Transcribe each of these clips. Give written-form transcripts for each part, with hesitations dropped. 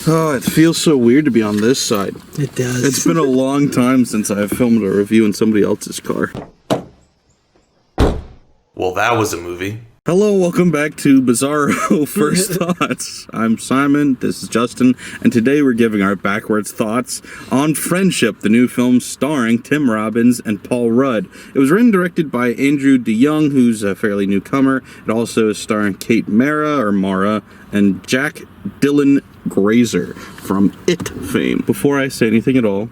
Oh, it feels so weird to be on this side. It does. It's been a long time since I've filmed a review in somebody else's car. Well, that was a movie. Hello, welcome back to Bizarro First Thoughts. I'm Simon, this is Justin, and today we're giving our backwards thoughts on Friendship, the new film starring Tim Robbins and Paul Rudd. It was written and directed by Andrew DeYoung, who's a fairly newcomer. It also is starring Kate Mara, and Jack Dylan Grazer from It fame. Before I say anything at all,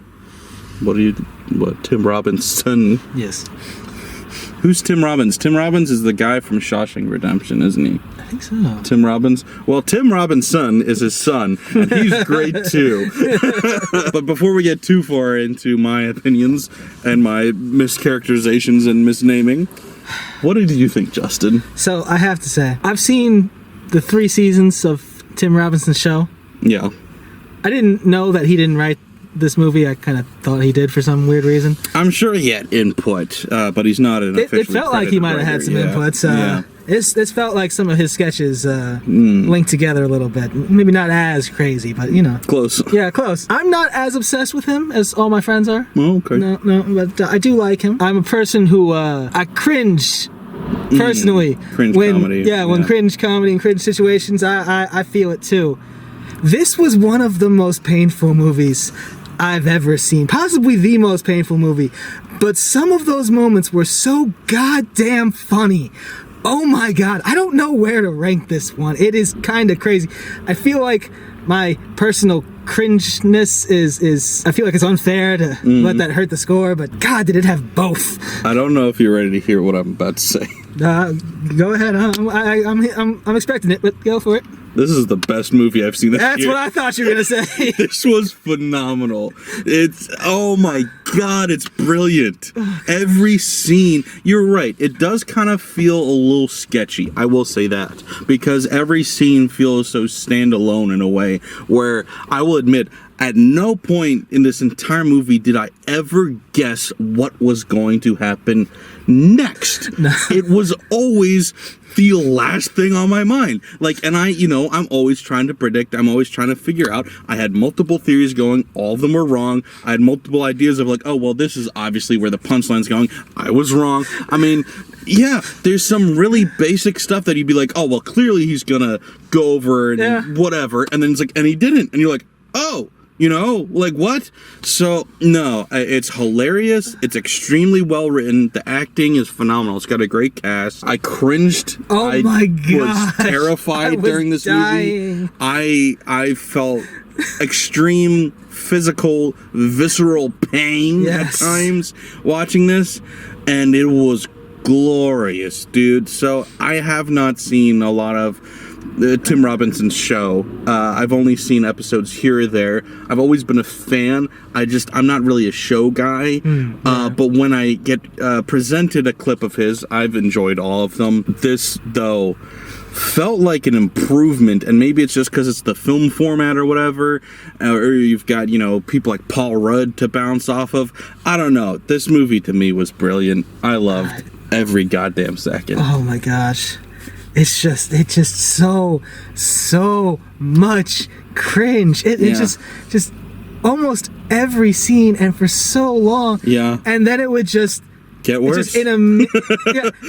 what Tim Robbins' son? Yes. Who's Tim Robbins? Tim Robbins is the guy from Shawshank Redemption, isn't he? I think so. Tim Robbins? Well, Tim Robbins' son is his son, and he's great too. But before we get too far into my opinions and my mischaracterizations and misnaming, what did you think, Justin? So I have to say, I've seen the 3 seasons of Tim Robinson's show. Yeah. I didn't know that he didn't write this movie. I kind of thought he did for some weird reason. I'm sure he had input, but he's not an officially It felt like he might have had some inputs. It's felt like some of his sketches linked together a little bit. Maybe not as crazy, but you know. Close. Yeah, close. I'm not as obsessed with him as all my friends are. Oh, okay. No, but I do like him. I'm a person who I cringe personally. Cringe comedy. Yeah, when cringe comedy and cringe situations, I feel it too. This was one of the most painful movies I've ever seen. Possibly the most painful movie. But some of those moments were so goddamn funny. Oh my god, I don't know where to rank this one. It is kind of crazy. I feel like my personal cringeness is I feel like it's unfair to let that hurt the score, but god, did it have both. I don't know if you're ready to hear what I'm about to say. Go ahead. I'm expecting it, but go for it. This is the best movie I've seen this year. That's what I thought you were gonna say. This was phenomenal. Oh my god, it's brilliant. Every scene, you're right, it does kind of feel a little sketchy, I will say that, because every scene feels so standalone in a way where I will admit, at no point in this entire movie did I ever guess what was going to happen next. No. It was always the last thing on my mind. And I'm always trying to predict, I'm always trying to figure out. I had multiple theories going, all of them were wrong. I had multiple ideas of oh, well, this is obviously where the punchline's going. I was wrong. I mean, yeah, there's some really basic stuff that you'd be like, oh, well, clearly he's gonna go over and whatever. And then it's and he didn't. And you're like, oh, what? So, no, it's hilarious. It's extremely well written. The acting is phenomenal. It's got a great cast. I cringed. Oh my god! I was terrified during this movie. I felt extreme physical, visceral pain at times watching this, and it was glorious, dude. So, I have not seen a lot of Tim Robinson's show. I've only seen episodes here or there. I've always been a fan. I'm not really a show guy. But when I get presented a clip of his, I've enjoyed all of them. This, though, felt like an improvement, and maybe it's just because it's the film format or whatever, or you've got, people like Paul Rudd to bounce off of. I don't know. This movie to me was brilliant. I loved every goddamn second. Oh my gosh. It's just so much cringe. It just almost every scene, and for so long. Yeah. And then it would just get worse. Just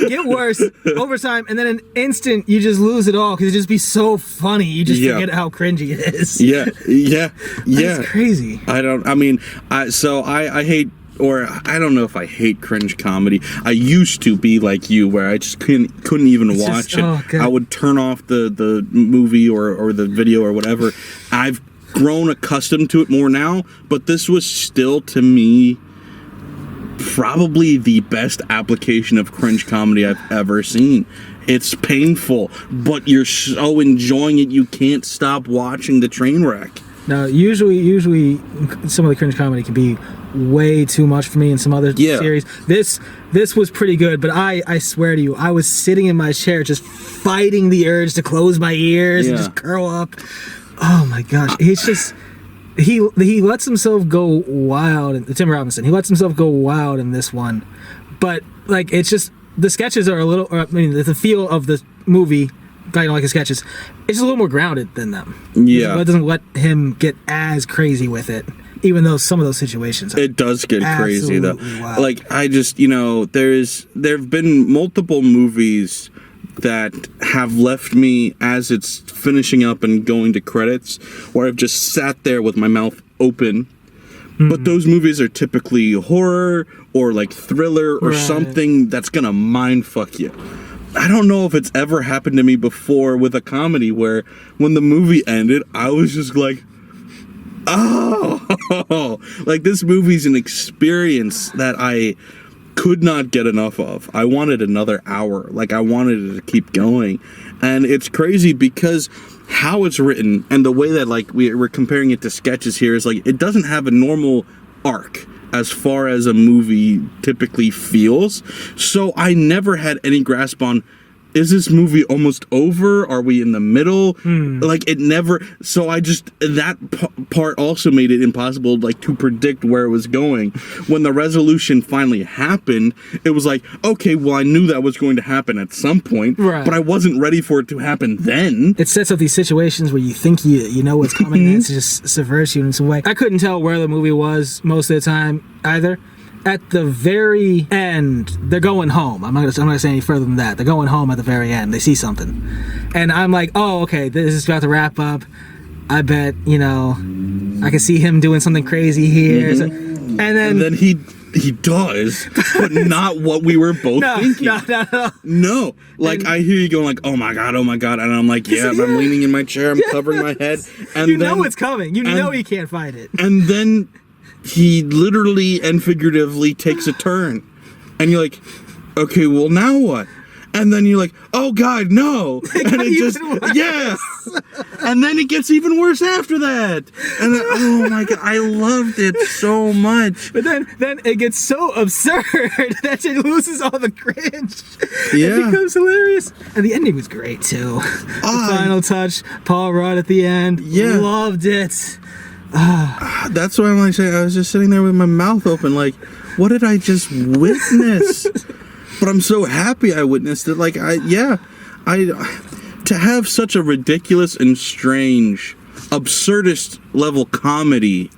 get worse over time, and then in an instant you just lose it all because it just be so funny. You just forget how cringy it is. Yeah. It's crazy. I hate. Or I don't know if I hate cringe comedy. I used to be like you, where I just couldn't even watch it. I would turn off the movie or the video or whatever. I've grown accustomed to it more now, but this was still, to me, probably the best application of cringe comedy I've ever seen. It's painful, but you're so enjoying it you can't stop watching the train wreck. Now, usually some of the cringe comedy can be way too much for me in some other series. This was pretty good, but I swear to you, I was sitting in my chair just fighting the urge to close my ears and just curl up. Oh my gosh, he's just he lets himself go wild. Tim Robinson, he lets himself go wild in this one, but it's just the sketches are a little. The feel of the movie I don't like his sketches. It's just a little more grounded than them. Yeah. It doesn't let him get as crazy with it, even though some of those situations are It does get crazy though. absolutely wild. Like I just, there've been multiple movies that have left me as it's finishing up and going to credits, where I've just sat there with my mouth open. But those movies are typically horror or like thriller or Right. something that's gonna mind fuck you. I don't know if it's ever happened to me before with a comedy where when the movie ended, I was just like, oh, like this movie's an experience that I could not get enough of. I wanted another hour. Like I wanted it to keep going. And it's crazy because how it's written and the way that like we're comparing it to sketches here is like it doesn't have a normal arc as far as a movie typically feels. So I never had any grasp on, is this movie almost over? Are we in the middle? Like it never. So I just that part also made it impossible like to predict where it was going. When the resolution finally happened, it was like, okay, well I knew that was going to happen at some point, Right. but I wasn't ready for it to happen then. It sets up these situations where you think you know what's coming, and it just subverts you in some way. I couldn't tell where the movie was most of the time either. At the very end, they're going home. I'm not gonna say any further than that. They're going home at the very end. They see something, and I'm like, oh, okay, this is about to wrap up. I bet I can see him doing something crazy here. So- and And then he does, but not what we were both thinking. No. No, like And- I hear you going like, oh my god, and I'm like, yeah, Yeah. I'm leaning in my chair, I'm covering my head, and You then, know it's coming. You know and- he can't fight it. and then he literally and figuratively takes a turn, and you're like, okay, well now what? And then you're like, oh god, no, and it just even worse. yeah, and then it gets even worse after that, and then, oh my god, I loved it so much. But then it gets so absurd that it loses all the cringe. Yeah. It becomes hilarious. And the ending was great too. The final touch, Paul Rudd at the end. Yeah. Loved it. That's why I'm like saying I was just sitting there with my mouth open, like, what did I just witness? But I'm so happy I witnessed it. Like to have such a ridiculous and strange, absurdist level comedy.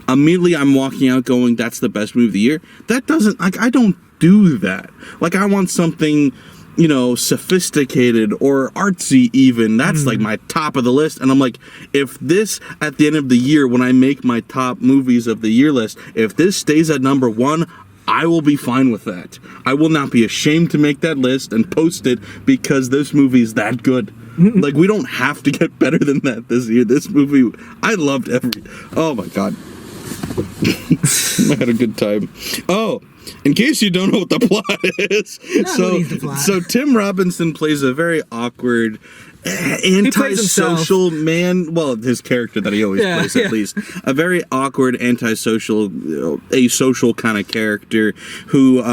Immediately I'm walking out going, that's the best movie of the year. That doesn't, like, I don't do that. Like, I want something, sophisticated or artsy even. That's like my top of the list. And I'm like, if this at the end of the year, when I make my top movies of the year list, if this stays at number one, I will be fine with that. I will not be ashamed to make that list and post it because this movie is that good. Like, we don't have to get better than that this year. This movie, I loved oh my God. I had a good time. Oh, in case you don't know what the plot is, Nobody needs the plot. so Tim Robinson plays a very awkward, antisocial man. Well, his character that he always plays, at least, a very awkward, antisocial, asocial kind of character who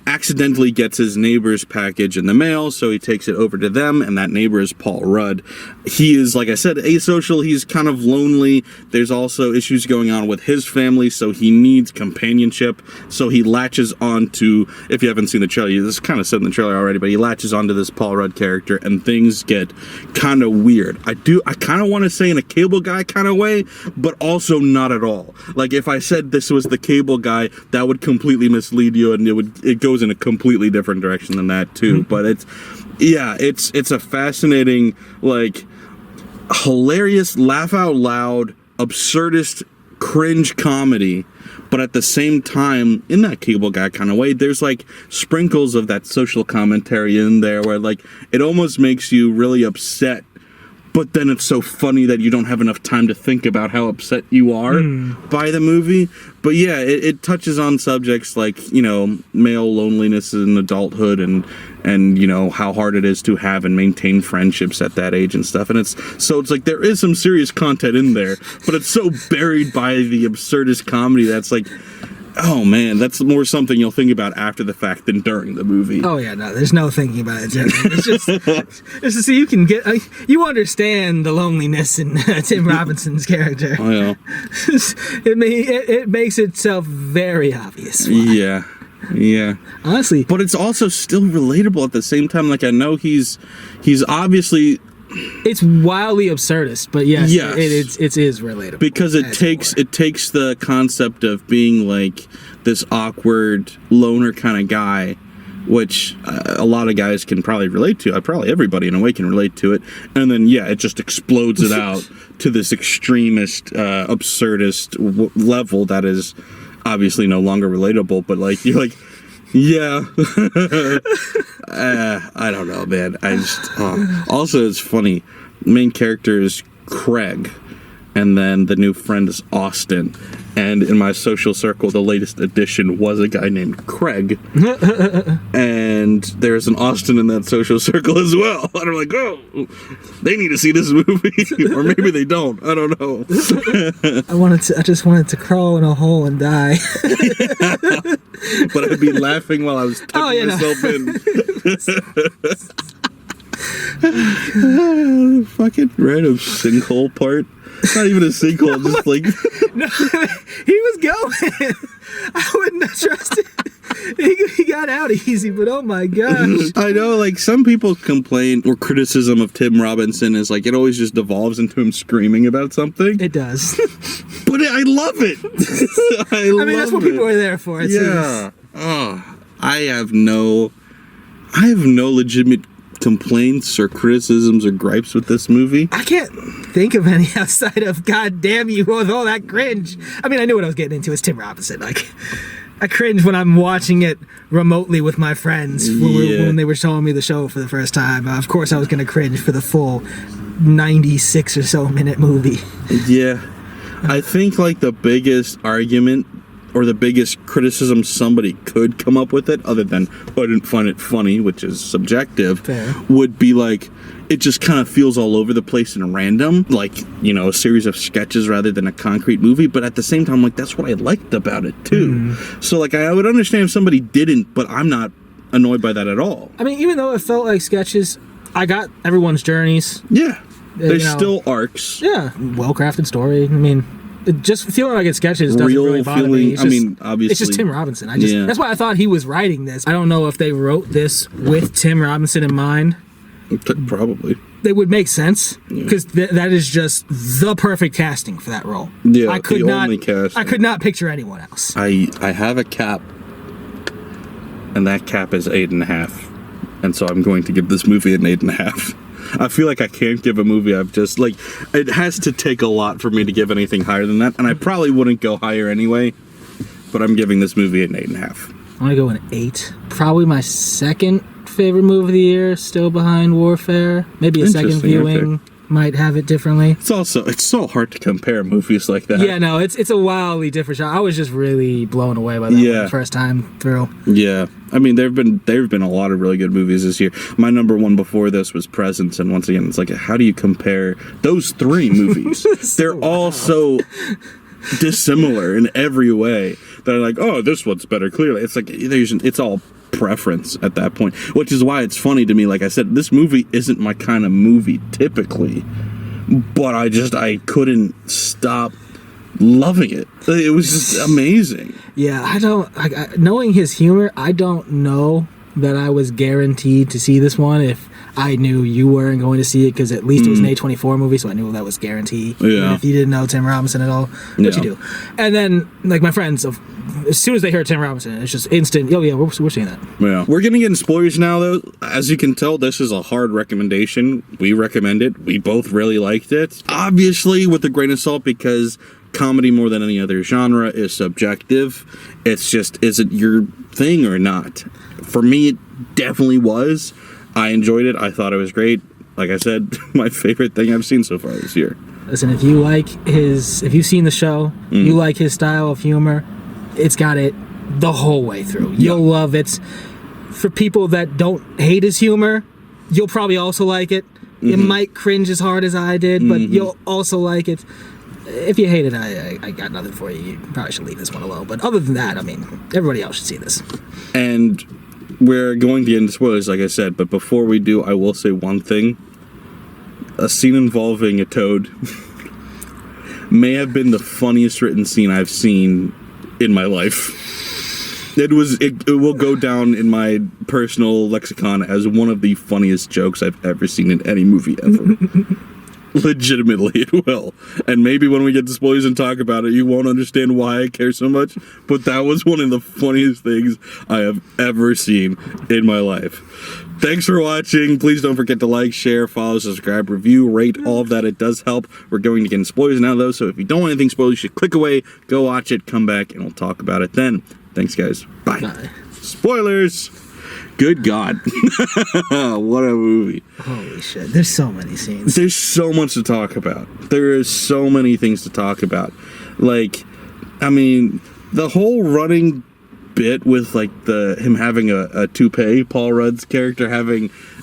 accidentally gets his neighbor's package in the mail, so he takes it over to them, and that neighbor is Paul Rudd. He is, like I said, asocial. He's kind of lonely. There's also issues going on with his family, so he needs companionship. So he latches on to, if you haven't seen the trailer, this is kind of said in the trailer already, but he latches onto this Paul Rudd character, and things get kind of weird. I kind of want to say in a Cable Guy kind of way, but also not at all. Like, if I said this was the Cable Guy, that would completely mislead you, and it goes in a completely different direction than that too. But it's a fascinating, like, hilarious, laugh out loud, absurdist, cringe comedy. But at the same time, in that Cable Guy kind of way, there's like sprinkles of that social commentary in there where like it almost makes you really upset. But then it's so funny that you don't have enough time to think about how upset you are by the movie. But yeah, it touches on subjects like, male loneliness in adulthood and how hard it is to have and maintain friendships at that age and stuff. And it's like there is some serious content in there, but it's so buried by the absurdist comedy that's like, oh man, that's more something you'll think about after the fact than during the movie. Oh yeah, no, there's no thinking about it. It's just so you can get, you understand the loneliness in Tim Robinson's character. Oh, yeah. It makes itself very obvious. Why. Yeah. Yeah. Honestly, But it's also still relatable at the same time. Like, I know he's obviously, it's wildly absurdist, but yes, Yes. it is relatable. because it As takes were. it takes the concept of being like this awkward loner kind of guy, which a lot of guys can probably relate to. Probably everybody in a way can relate to it. And then it just explodes it out to this extremist, absurdist level that is obviously no longer relatable. But like you're like, yeah, I don't know, man. I just also it's funny. Main character is Craig, and then the new friend is Austin. And in my social circle, the latest addition was a guy named Craig. And there's an Austin in that social circle as well. And I'm like, oh, they need to see this movie. Or maybe they don't. I don't know. I just wanted to crawl in a hole and die. But I'd be laughing while I was tucking myself in. Fucking random sinkhole part. Not even a sinkhole, just like... No, he was going. I wouldn't have trusted. He got out easy, but oh my gosh. I know, like, some people complain or criticism of Tim Robinson is like it always just devolves into him screaming about something. It does. But I love it. I mean, that's what people are there for. Yeah. Oh, I have no legitimate complaints or criticisms or gripes with this movie. I can't think of any outside of God damn you with all that cringe. I mean, I knew what I was getting into. It's Tim Robinson. Like, I cringe when I'm watching it remotely with my friends when they were showing me the show for the first time. Of course, I was going to cringe for the full 96 or so minute movie. Yeah. I think like the biggest argument or the biggest criticism somebody could come up with it, other than I didn't find it funny, which is subjective, Fair. would be like it just kind of feels all over the place and random, like, a series of sketches rather than a concrete movie. But at the same time, like, that's what I liked about it too. So like I would understand if somebody didn't, but I'm not annoyed by that at all. I mean, even though it felt like sketches, I got everyone's journeys. Yeah, there's you know, still arcs. Yeah, well-crafted story. I mean, just feeling like it's sketches doesn't Real really bother me. feeling- It's I mean, it's obviously- just Tim Robinson. Yeah. That's why I thought he was writing this. I don't know if they wrote this with Tim Robinson in mind. Probably. It would make sense because that is just the perfect casting for that role. Yeah, I could the not. only casting. I could not picture anyone else. I have a cap, and that cap is 8.5, and so I'm going to give this movie an 8.5. I feel like I can't give a movie I've just like. It has to take a lot for me to give anything higher than that, and I probably wouldn't go higher anyway. But I'm giving this movie an 8.5. I'm gonna go an 8. Probably my second favorite movie of the year, still behind Warfare. Maybe a second Interesting, viewing okay. might have it differently. It's so hard to compare movies like that. Yeah, no, it's a wildly different shot. I was just really blown away by that one the first time through. Yeah. I mean, there've been a lot of really good movies this year. My number one before this was Presence, and once again, it's like, how do you compare those three movies? They're all so dissimilar in every way. They're like, oh, this one's better. Clearly, it's like it's all preference at that point, which is why it's funny to me. Like I said, this movie isn't my kind of movie typically, but I couldn't stop loving it. It was just amazing. Yeah, knowing his humor, I don't know that I was guaranteed to see this one if I knew you weren't going to see it, because at least it was an A24 movie, so I knew that was guaranteed. Yeah. Even if you didn't know Tim Robinson at all, which you do. And then, like, my friends, as soon as they hear Tim Robinson, it's just instant, oh yeah, we're seeing that. Yeah. We're gonna get in spoilers now, though. As you can tell, this is a hard recommendation. We recommend it. We both really liked it. Obviously, with a grain of salt, because comedy, more than any other genre, is subjective. It's just, is it your thing or not? For me, it definitely was. I enjoyed it. I thought it was great. Like I said, my favorite thing I've seen so far this year. Listen, if you've seen the show, you like his style of humor, it's got it the whole way through. You'll love it. For people that don't hate his humor, you'll probably also like it. You might cringe as hard as I did, but you'll also like it. If you hate it, I got nothing for you. You probably should leave this one alone. But other than that, I mean, everybody else should see this. And we're going to get into spoilers, like I said, but before we do, I will say one thing. A scene involving a toad may have been the funniest written scene I've seen in my life. It will go down in my personal lexicon as one of the funniest jokes I've ever seen in any movie ever. Legitimately, it will. And maybe when we get to spoilers and talk about it, you won't understand why I care so much. But that was one of the funniest things I have ever seen in my life. Thanks for watching. Please don't forget to like, share, follow, subscribe, review, rate, all of that. It does help. We're going to get into spoilers now, though. So if you don't want anything spoiled, you should click away, go watch it, come back, and we'll talk about it then. Thanks, guys. Bye. Bye. Spoilers. Good God. What a movie. Holy shit. There's so many scenes. There's so much to talk about. There is so many things to talk about. Like, I mean, the whole running bit with like him having a toupee, Paul Rudd's character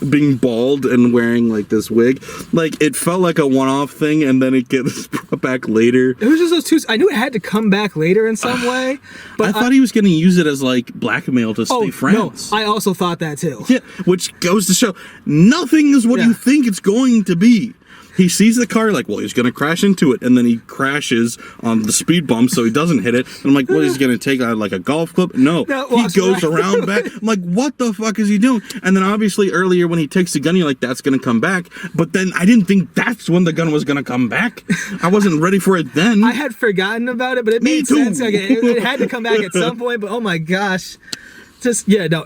being bald and wearing like this wig, like it felt like a one-off thing, and then it gets brought back later. It was just those two. I knew it had to come back later in some way, but I thought he was going to use it as like blackmail to stay friends. No, I also thought that too. Yeah, which goes to show nothing is what you think it's going to be. He sees the car, like, well, he's going to crash into it, and then he crashes on the speed bump so he doesn't hit it. And I'm like, what, is he going to take like a golf club? No, he goes around back. I'm like, what the fuck is he doing? And then obviously earlier when he takes the gun, you're like, that's going to come back. But then I didn't think that's when the gun was going to come back. I wasn't ready for it then. I had forgotten about it, but it made sense. Like, it had to come back at some point, but oh my gosh.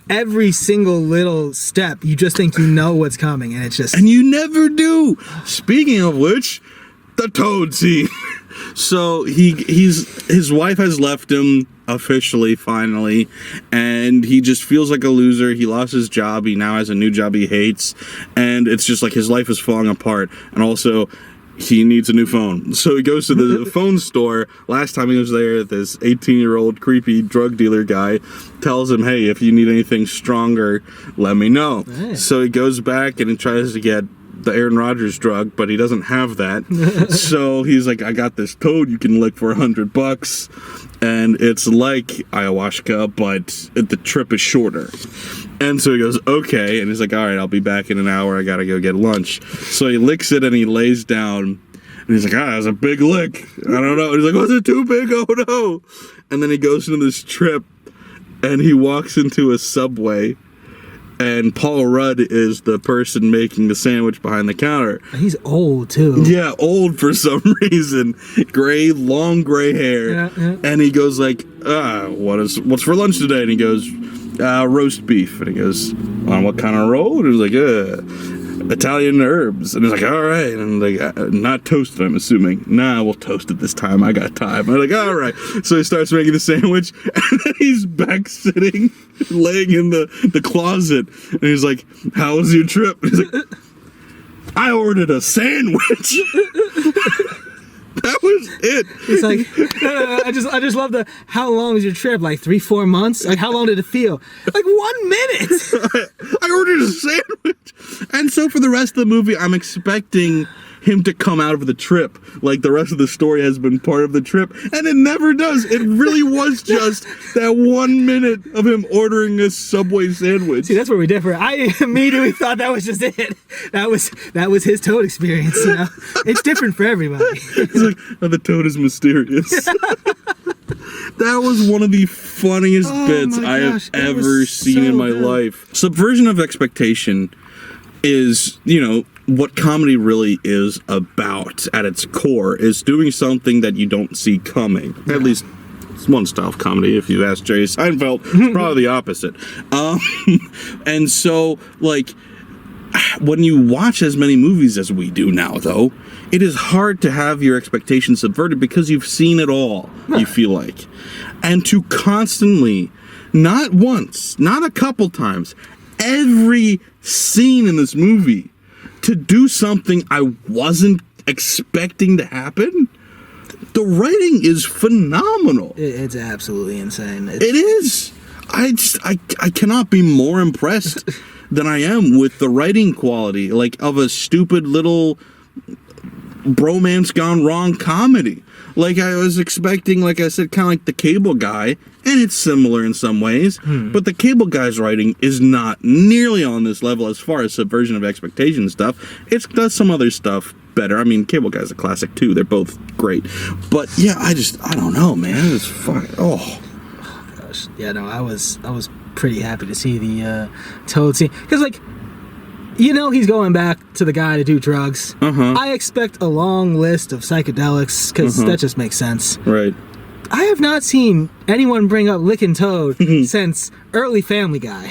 Every single little step, you just think you know what's coming, and it's just... And you never do! Speaking of which, the Toad scene. So, his wife has left him, officially, finally, and he just feels like a loser. He lost his job, he now has a new job he hates, and it's just like his life is falling apart, and also... he needs a new phone. So he goes to the phone store. Last time he was there, this 18-year-old creepy drug dealer guy tells him, hey, if you need anything stronger, let me know. Hey. So he goes back and he tries to get the Aaron Rodgers drug, but he doesn't have that. So he's like, I got this toad you can lick for $100. And it's like ayahuasca, but the trip is shorter. And so he goes, okay. And he's like, all right, I'll be back in an hour. I got to go get lunch. So he licks it and he lays down. And he's like, that's a big lick. I don't know. And he's like, was it too big? Oh, no. And then he goes into this trip and he walks into a Subway. And Paul Rudd is the person making the sandwich behind the counter. He's old, too. Yeah, old for some reason. Long gray hair. Yeah. And he goes like, what's for lunch today? And he goes, roast beef. And he goes, on what kind of roll? And he was like, Italian herbs. And he's like, all right. And like, not toasted, I'm assuming. Nah, we'll toast it this time. I got time. And I'm like, all right. So he starts making the sandwich, and then he's back sitting, laying in the closet. And he's like, how was your trip? And he's like, I ordered a sandwich. That was it. It's like, no, I just love how long was your trip? Like 3-4 months? Like, how long did it feel? Like 1 minute. I ordered a sandwich. And so for the rest of the movie, I'm expecting him to come out of the trip. Like the rest of the story has been part of the trip. And it never does. It really was just that 1 minute of him ordering a Subway sandwich. See, that's where we differ. I immediately thought that was just it. That was his Toad experience, you know? It's different for everybody. He's like, oh, the Toad is mysterious. That was one of the funniest bits I have ever seen in my life. Subversion of expectation is, what comedy really is about at its core, is doing something that you don't see coming. Yeah. At least it's one style of comedy. If you ask Jerry Seinfeld, it's probably the opposite. And so, like, when you watch as many movies as we do now, though, it is hard to have your expectations subverted because you've seen it all, you feel like. And to constantly, not once, not a couple times, every scene in this movie, to do something I wasn't expecting to happen, the writing is phenomenal. It's absolutely insane. It is. I cannot be more impressed than I am with the writing quality, like, of a stupid little bromance gone wrong comedy. Like, I was expecting, like I said, kind of like The Cable Guy, and it's similar in some ways, but The Cable Guy's writing is not nearly on this level as far as subversion of expectation stuff. It does some other stuff better. I mean, Cable Guy's a classic, too. They're both great. But, yeah, I don't know, man. It's fucking, gosh. Yeah, no, I was pretty happy to see the Toad scene. Because, like, he's going back to the guy to do drugs. I expect a long list of psychedelics, because that just makes sense. Right. I have not seen anyone bring up Lickin' Toad since early Family Guy.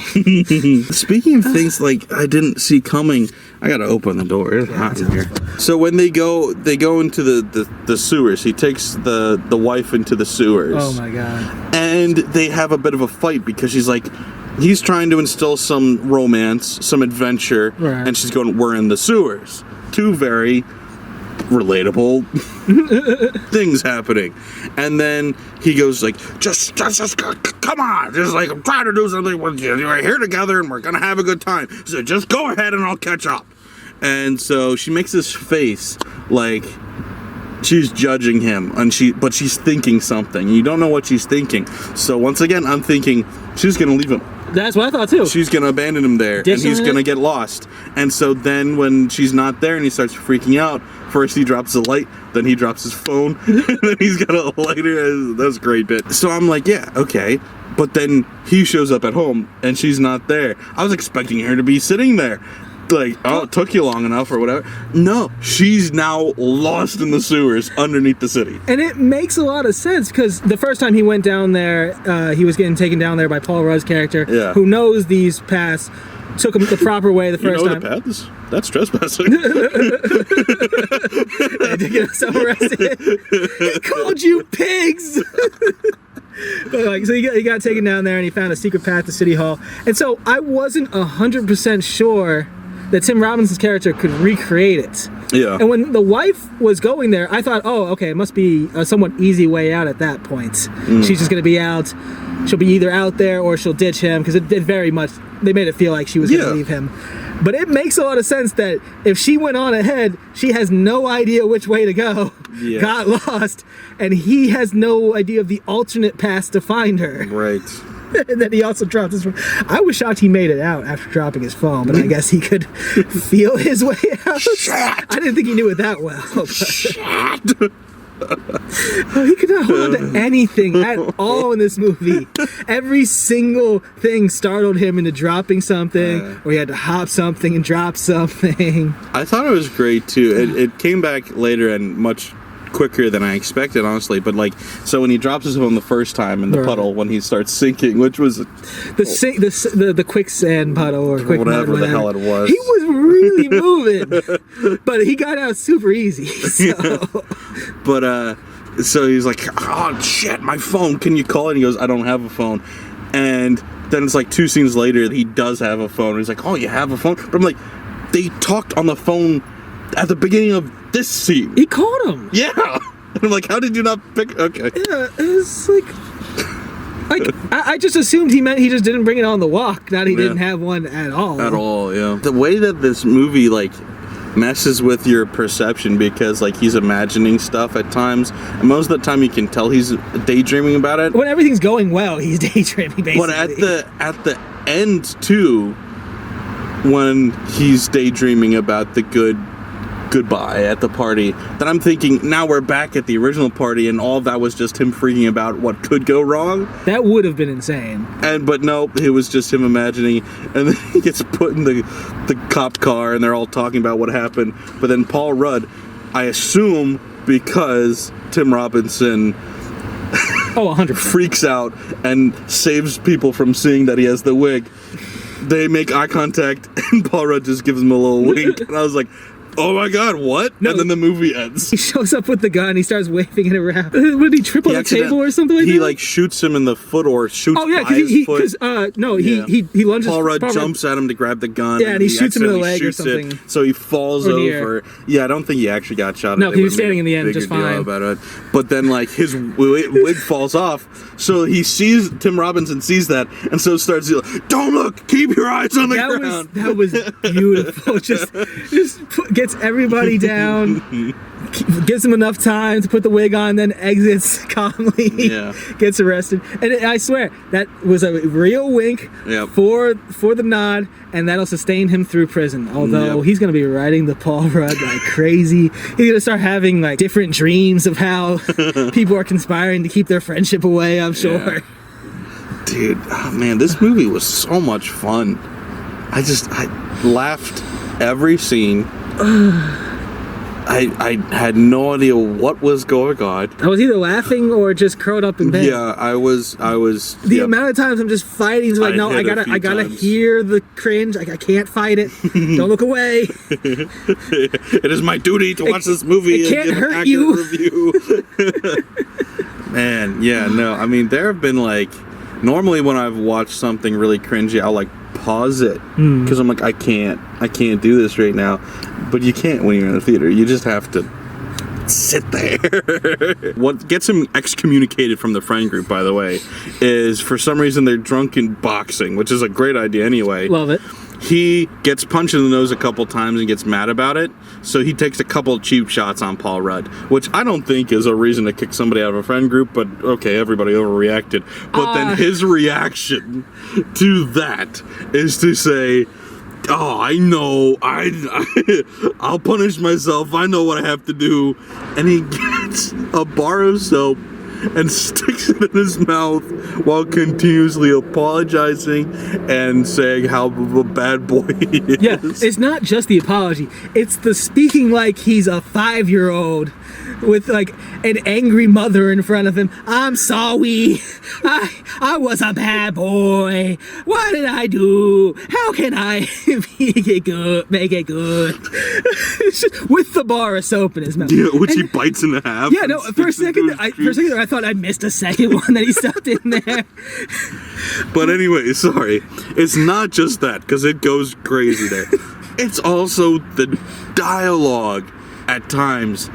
Speaking of things like I didn't see coming, I gotta open the door. It's hot in here. So when they go into the sewers. He takes the wife into the sewers. Oh my god. And they have a bit of a fight because he's trying to instill some romance, some adventure, right. And she's going, "We're in the sewers." Two very relatable things happening, and then he goes like, just come on, just like, I'm trying to do something with you. We're here together and we're gonna have a good time, so just go ahead and I'll catch up. And so she makes this face like she's judging him, but she's thinking something. You don't know what she's thinking. So once again, I'm thinking she's gonna leave him. That's what I thought too. She's gonna abandon him there, and he's gonna get lost. And so then when she's not there and he starts freaking out, first he drops the light, then he drops his phone, and then he's got a lighter. That's a great bit. So I'm like, yeah, okay. But then he shows up at home and she's not there. I was expecting her to be sitting there. Like, oh, it took you long enough or whatever. No, she's now lost in the sewers underneath the city. And it makes a lot of sense, because the first time he went down there, he was getting taken down there by Paul Rudd's character, who knows these paths, took him the proper way the first time. The paths? That's trespassing. I did get himself arrested. He called you pigs! But like, so he got taken down there and he found a secret path to City Hall. And so I wasn't 100% sure that Tim Robinson's character could recreate it. Yeah. And when the wife was going there, I thought, oh, okay, it must be a somewhat easy way out at that point. She's just going to be out. She'll be either out there or she'll ditch him, because it did very much, they made it feel like she was going to leave him. But it makes a lot of sense that if she went on ahead, she has no idea which way to go, got lost, and he has no idea of the alternate paths to find her. Right. And then he also dropped his phone. I was shocked he made it out after dropping his phone, but I guess he could feel his way out. Shit. I didn't think he knew it that well. Shit. He could not hold on to anything at all in this movie. Every single thing startled him into dropping something, or he had to hop something and drop something. I thought it was great too. It came back later and much quicker than I expected, honestly. But like, so when he drops his phone the first time in the puddle, when he starts sinking, which was the quicksand puddle or quick whatever the hell it was, he was really moving, but he got out super easy. So. But so he's like, oh shit, my phone, can you call it? And he goes, I don't have a phone. And then it's like 2 scenes later, he does have a phone. He's like, oh, you have a phone? But I'm like, they talked on the phone at the beginning of this scene. He called him. Yeah. And I'm like, how did you not pick? Okay. Yeah, it's like I just assumed he meant he just didn't bring it on the walk, not he didn't have one at all. At all, yeah. The way that this movie, like, messes with your perception, because, like, he's imagining stuff at times, and most of the time you can tell he's daydreaming about it. When everything's going well, he's daydreaming, basically. But at the end, too, when he's daydreaming about the goodbye at the party, then I'm thinking, now we're back at the original party, and all of that was just him freaking about what could go wrong. That would have been insane. But no, it was just him imagining, and then he gets put in the cop car, and they're all talking about what happened. But then Paul Rudd, I assume because Tim Robinson 100% freaks out and saves people from seeing that he has the wig, they make eye contact, and Paul Rudd just gives him a little wink, and I was like, oh my god, what? No, and then the movie ends. He shows up with the gun, he starts waving it around. Would he trip on the table or something like that? He like shoots him in the foot or shoots by his foot. He lunges. Paul Rudd jumps at him to grab the gun. Yeah, and he shoots him in the leg or something. So he falls over. Yeah, I don't think he actually got shot. No, he was standing in the end just fine. About it. But then like his wig falls off, so Tim Robinson sees that, and so starts yelling, don't look, keep your eyes on the ground. That was beautiful. just gets everybody down, gives him enough time to put the wig on, then exits calmly, gets arrested. And I swear, that was a real wink for the nod, and that'll sustain him through prison. Although he's going to be riding the Paul Rudd like crazy. He's going to start having like different dreams of how people are conspiring to keep their friendship away, I'm sure. Dude, oh man, this movie was so much fun. I laughed every scene. I had no idea what was going on. I was either laughing or just curled up in bed. Yeah, I was. The amount of times I'm just fighting, so like, no, I gotta hear the cringe. I can't fight it. Don't look away. It is my duty to watch this movie. It can't and give an hurt accurate review. Man, yeah, no. I mean, there have been like, normally when I've watched something really cringy, I'll like pause it because I'm like, I can't do this right now. But you can't when you're in the theater. You just have to sit there. What gets him excommunicated from the friend group, by the way, is for some reason they're drunk in boxing, which is a great idea anyway. Love it. He gets punched in the nose a couple times and gets mad about it, so he takes a couple cheap shots on Paul Rudd, which I don't think is a reason to kick somebody out of a friend group, but okay, everybody overreacted. But then his reaction to that is to say, oh, I know, I'll punish myself, I know what I have to do. And he gets a bar of soap and sticks it in his mouth while continuously apologizing and saying how of a bad boy he is. Yeah, it's not just the apology. It's the speaking like he's a 5-year-old with like an angry mother in front of him. I'm sorry. I was a bad boy. What did I do? How can I make it good? It's just with the bar of soap in his mouth. Yeah, which he bites in half. Yeah, no. For a second, I thought I missed a second one that he stuffed in there. But anyway, sorry. It's not just that, because it goes crazy there. It's also the dialogue at times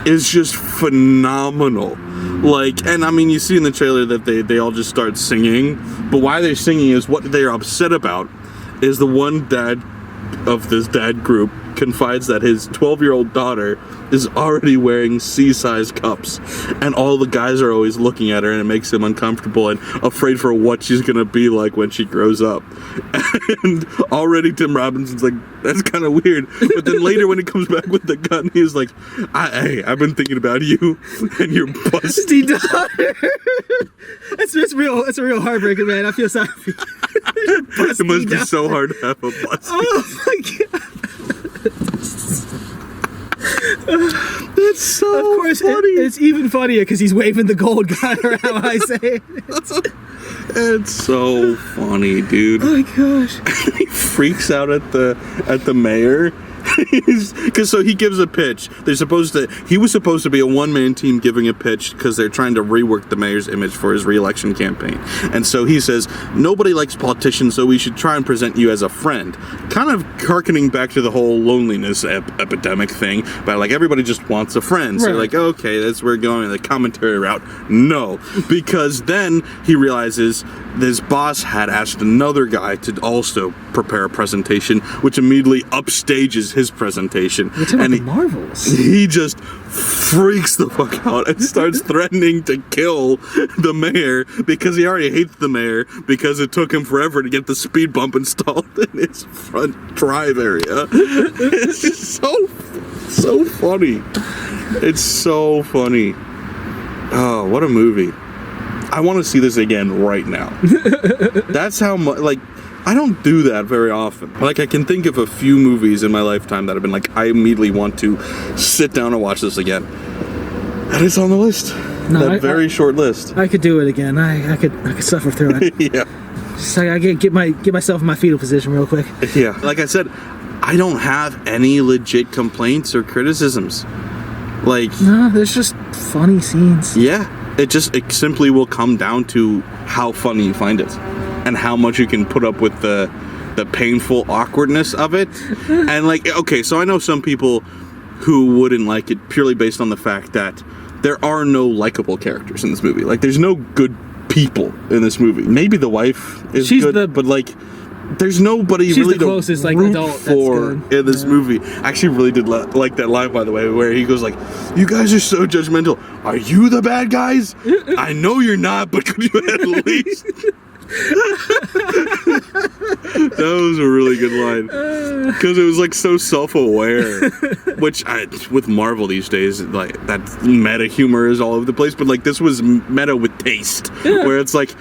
is just phenomenal. Like, and I mean, you see in the trailer that they all just start singing, but why they're singing is what they're upset about is the one dad of this dad group confides that his 12-year-old daughter is already wearing C-size cups, and all the guys are always looking at her, and it makes him uncomfortable and afraid for what she's gonna be like when she grows up. And already Tim Robinson's like, that's kind of weird. But then later when he comes back with the gun, he's like, hey, I've been thinking about you and your busty daughter. It's real. It's a real heartbreaker, man. I feel sorry for you. It must be so hard to have a busty. Oh my god. That's so of course, funny. It's even funnier because he's waving the gold gun around. I say, it's so funny, dude. Oh my gosh! He freaks out at the mayor. Because so he gives a pitch. He was supposed to be a one-man team giving a pitch because they're trying to rework the mayor's image for his re-election campaign. And so he says, nobody likes politicians, so we should try and present you as a friend. Kind of hearkening back to the whole loneliness epidemic thing, but like everybody just wants a friend. So right. You're like, okay, that's where we're going the commentary route. No, because then he realizes his boss had asked another guy to also prepare a presentation, which immediately upstages his presentation. You're talking about the Marvels. He just freaks the fuck out and starts threatening to kill the mayor because he already hates the mayor because it took him forever to get the speed bump installed in his front drive area. It's just so funny. It's so funny. Oh, what a movie. I want to see this again right now. That's how much, like, I don't do that very often. Like, I can think of a few movies in my lifetime that have been like, I immediately want to sit down and watch this again. And it's on the list. No, very short list. I could do it again. I could suffer through it. Yeah. Just like I get myself in my fetal position real quick. Yeah. Like I said, I don't have any legit complaints or criticisms. Like, no, there's just funny scenes. Yeah. It simply will come down to how funny you find it and how much you can put up with the painful awkwardness of it. And like, okay, so I know some people who wouldn't like it purely based on the fact that there are no likable characters in this movie. Like, there's no good people in this movie. Maybe the wife is good, but like, there's nobody she's really the closest, to like, root adult for in this movie. I actually really did like that line, by the way, where he goes like, "You guys are so judgmental. Are you the bad guys? I know you're not, but could you at least?" That was a really good line because it was like so self-aware, which with Marvel these days, like that meta humor is all over the place. But like this was meta with taste, where it's like,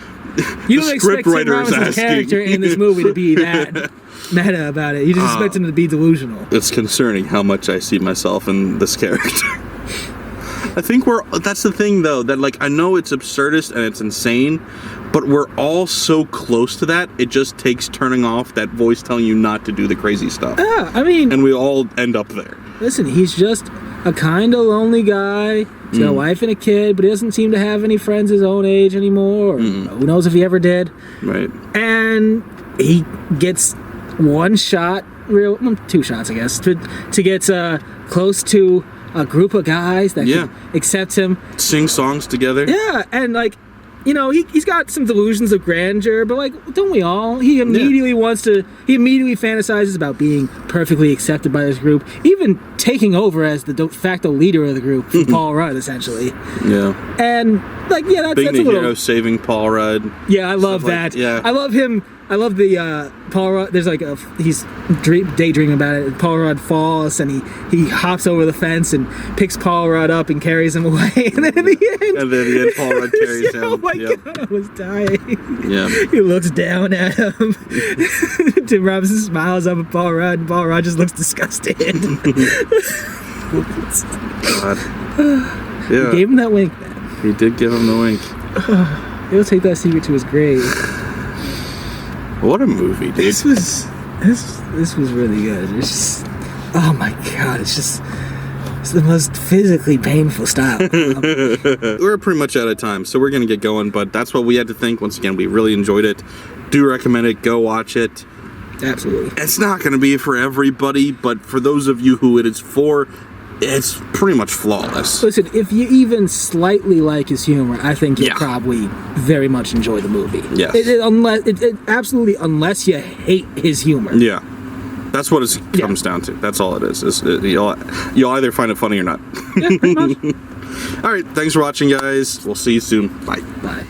You The don't expect Tim scriptwriter is Robinson's asking. character in this movie to be that meta about it. You just expect him to be delusional. It's concerning how much I see myself in this character. I think that's the thing though, that like, I know it's absurdist and it's insane, but we're all so close to that, it just takes turning off that voice telling you not to do the crazy stuff. Yeah, I mean, And we all end up there. listen, he's just a kind of lonely guy. He's got a wife and a kid, but he doesn't seem to have any friends his own age anymore. Or who knows if he ever did. Right. And he gets one shot, two shots, I guess, to get close to a group of guys that Yeah. can accept him. Sing songs together. Yeah, and like, you know, he's got some delusions of grandeur, but like, don't we all? He immediately fantasizes about being perfectly accepted by this group, even taking over as the de facto leader of the group for Paul Rudd, essentially. Yeah. And like, yeah, that's Being a the little. hero, saving Paul Rudd. Yeah, I love Stuff like- that. yeah. I love him. I love the Paul Rudd. There's like he's daydreaming about it. Paul Rudd falls and he hops over the fence and picks Paul Rudd up and carries him away. And then in the end, And then the end, Paul Rudd carries him. oh my Yep. god, I was dying. Yeah. He looks down at him. Tim Robinson smiles up at Paul Rudd, and Paul Rudd just looks disgusted. God. Yeah. Gave him that wink, man. He did give him the wink. He'll take that secret to his grave. What a movie, dude. This was really good. It's just, oh my god, it's the most physically painful style. We're pretty much out of time, so we're gonna get going, but that's what we had to think. Once again, we really enjoyed it. Do recommend it. Go watch it. Absolutely. It's not gonna be for everybody, but for those of you who it is for, it's pretty much flawless. Listen, if you even slightly like his humor, I think you'll Yeah. probably very much enjoy the movie. Yes. Absolutely, unless you hate his humor. Yeah. That's what it comes down to. That's all it is. You'll either find it funny or not. Yeah, pretty much. All right. Thanks for watching, guys. We'll see you soon. Bye. Bye.